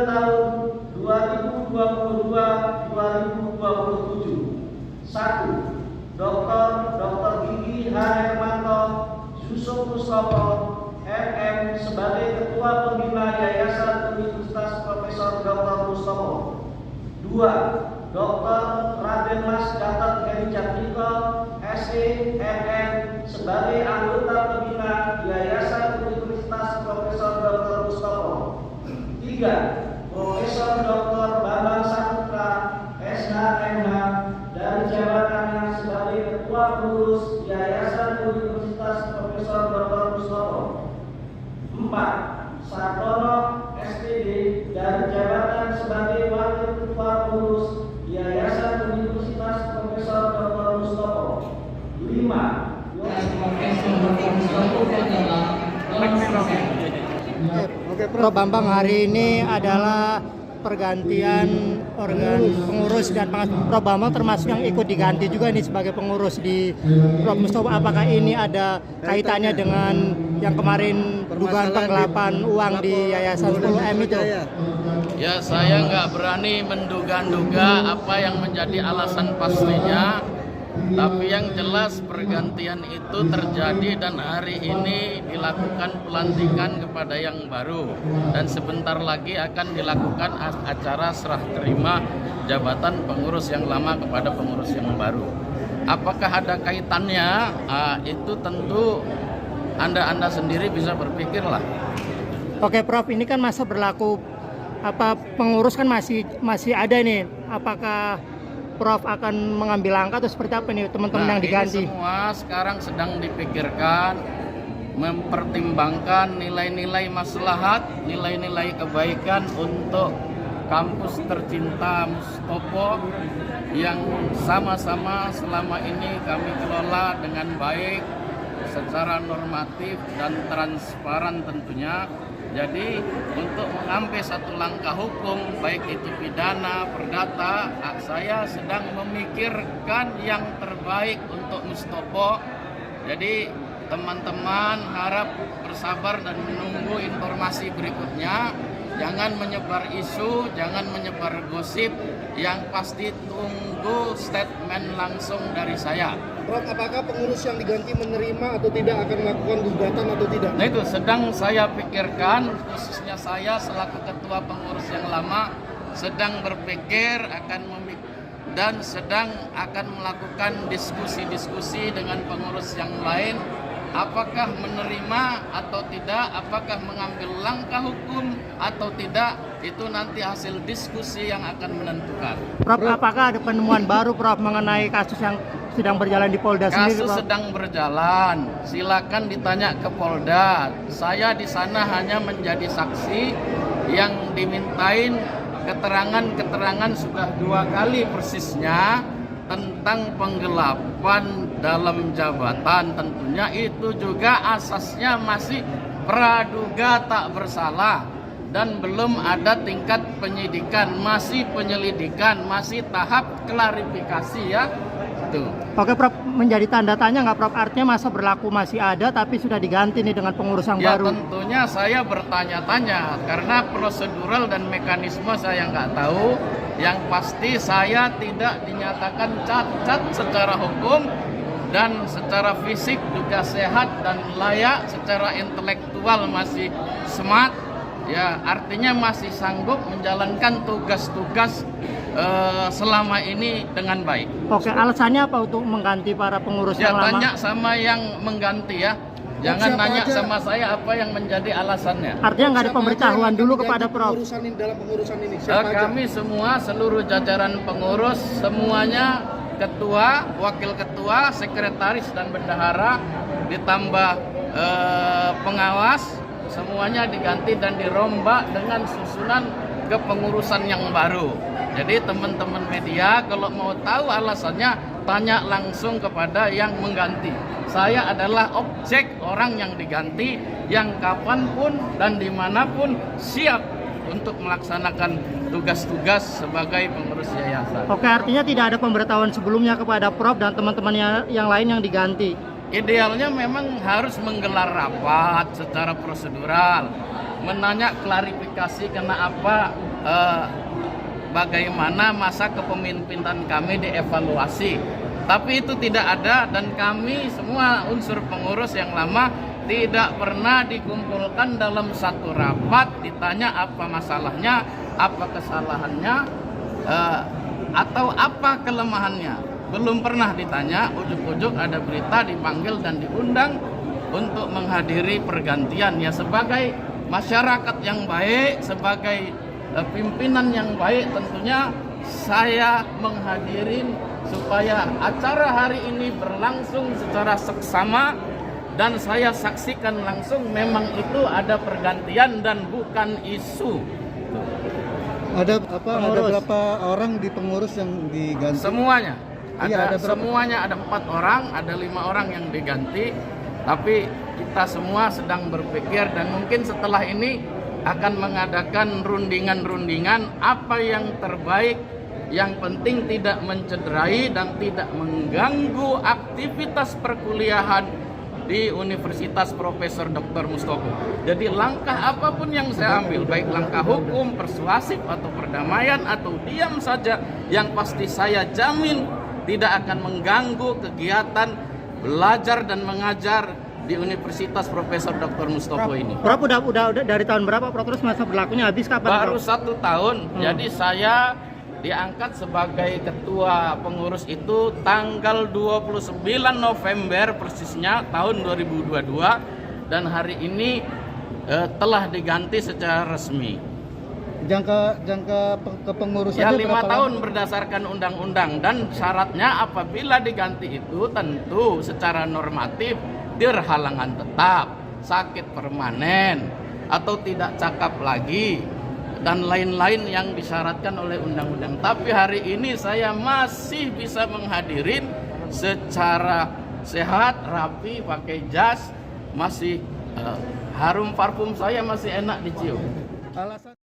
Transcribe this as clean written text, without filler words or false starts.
tahun 2022-2027. 1. Dr. Gigi H. Hermanto Yusuf Mustopo MM sebagai Ketua Pembina Yayasan Universitas Profesor Dr. Mustopo. 2. Dr. Raden Mas Gatot Heri Cakniko SE MM sebagai anggota pembina Yayasan Universitas Profesor Dr. Mustopo. 3. Profesor Dr. Bambang Saputra SHMH dari jabatannya sebagai Ketua Pengurus Yayasan Universitas Profesor Dr. Mustopo. 4. Sartono SPD dari jabatan sebagai Wakil Ketua Pengurus Yayasan Universitas Profesor Dr. Mustopo. 5. Prof Bambang, hari ini adalah pergantian organ pengurus dan Prof Bambang termasuk yang ikut diganti juga nih sebagai pengurus di Prof Mustopo. Apakah ini ada kaitannya dengan yang kemarin dugaan penggelapan uang di Yayasan 10M itu? Ya, saya nggak berani menduga-duga apa yang menjadi alasan pastinya. Tapi yang jelas pergantian itu terjadi dan hari ini dilakukan pelantikan kepada yang baru. Dan sebentar lagi akan dilakukan acara serah terima jabatan pengurus yang lama kepada pengurus yang baru. Apakah ada kaitannya? Itu tentu Anda sendiri bisa berpikirlah. Oke Prof, ini kan masa berlaku pengurus kan masih ada nih. Apakah Prof akan mengambil langkah atau seperti apa nih teman-teman yang diganti? Ini semua sekarang sedang dipikirkan, mempertimbangkan nilai-nilai maslahat, nilai-nilai kebaikan untuk kampus tercinta Mustopo yang sama-sama selama ini kami kelola dengan baik, secara normatif dan transparan tentunya. Jadi untuk mengambil satu langkah hukum, baik itu pidana, perdata, saya sedang memikirkan yang terbaik untuk Mustopo. Jadi teman-teman harap bersabar dan menunggu informasi berikutnya. Jangan menyebar isu, jangan menyebar gosip, yang pasti tunggu statement langsung dari saya. Prof, apakah pengurus yang diganti menerima atau tidak akan melakukan gugatan atau tidak? Nah itu sedang saya pikirkan, khususnya saya selaku ketua pengurus yang lama sedang berpikir dan sedang akan melakukan diskusi-diskusi dengan pengurus yang lain. Apakah menerima atau tidak, apakah mengambil langkah hukum atau tidak, itu nanti hasil diskusi yang akan menentukan. Prof, apakah ada penemuan baru Prof mengenai kasus yang sedang berjalan di Polda sendiri? Kasus sedang berjalan, silakan ditanya ke Polda. Saya di sana hanya menjadi saksi yang dimintain keterangan sudah 2 kali persisnya tentang penggelapan dalam jabatan. Tentunya itu juga asasnya masih praduga tak bersalah dan belum ada tingkat penyidikan, masih penyelidikan, masih tahap klarifikasi ya. Tuh. Oke Prof, menjadi tanda tanya nggak Prof? Artinya masa berlaku masih ada tapi sudah diganti nih dengan pengurus yang baru? Ya tentunya saya bertanya-tanya karena prosedural dan mekanisme saya nggak tahu. Yang pasti saya tidak dinyatakan cacat secara hukum dan secara fisik juga sehat dan layak, secara intelektual masih smart. Ya, artinya masih sanggup menjalankan tugas-tugas selama ini dengan baik. Oke, alasannya apa untuk mengganti para pengurus yang lama? Tanya sama yang mengganti ya. Jangan nanya sama saya apa yang menjadi alasannya. Artinya nggak ada pemberitahuan dulu kepada Prof? Dalam pengurusan ini, kami semua, seluruh jajaran pengurus, semuanya ketua, wakil ketua, sekretaris dan bendahara, ditambah pengawas, semuanya diganti dan dirombak dengan susunan kepengurusan yang baru. Jadi teman-teman media kalau mau tahu alasannya, tanya langsung kepada yang mengganti. Saya adalah objek orang yang diganti, yang kapanpun dan dimanapun siap untuk melaksanakan tugas-tugas sebagai pengurus yayasan. Oke, artinya tidak ada pemberitahuan sebelumnya kepada Prof dan teman-teman yang lain yang diganti? Idealnya memang harus menggelar rapat secara prosedural, menanya klarifikasi kenapa bagaimana masa kepemimpinan kami dievaluasi. Tapi itu tidak ada, dan kami semua unsur pengurus yang lama tidak pernah dikumpulkan dalam satu rapat, ditanya apa masalahnya, apa kesalahannya, atau apa kelemahannya. Belum pernah ditanya, ujuk-ujuk ada berita dipanggil dan diundang untuk menghadiri pergantian. Ya, sebagai masyarakat yang baik, sebagai pimpinan yang baik, tentunya saya menghadirin supaya acara hari ini berlangsung secara seksama, dan saya saksikan langsung memang itu ada pergantian dan bukan isu. Ada berapa orang di pengurus yang diganti? Semuanya. Iya, ada berapa? Semuanya ada 4 orang, ada 5 orang yang diganti. Tapi kita semua sedang berpikir, dan mungkin setelah ini akan mengadakan rundingan-rundingan apa yang terbaik, yang penting tidak mencederai dan tidak mengganggu aktivitas perkuliahan di Universitas Profesor Dr. Mustopo. Jadi langkah apapun yang saya ambil, baik langkah hukum, persuasif atau perdamaian atau diam saja, yang pasti saya jamin tidak akan mengganggu kegiatan belajar dan mengajar di Universitas Profesor Dr. Mustopo ini. Prof, udah dari tahun berapa Prof? Terus masa berlakunya habis kapan? Baru Prof? 1 tahun. Jadi saya diangkat sebagai ketua pengurus itu tanggal 29 November persisnya tahun 2022, dan hari ini telah diganti secara resmi. Jangka kepengurusannya Ya, 5 berapa tahun lama? berdasarkan undang-undang, dan syaratnya apabila diganti itu tentu secara normatif berhalangan tetap, sakit permanen, atau tidak cakap lagi, dan lain-lain yang disyaratkan oleh undang-undang. Tapi hari ini saya masih bisa menghadirin secara sehat, rapi, pakai jas, masih harum parfum saya masih enak dicium. Alasan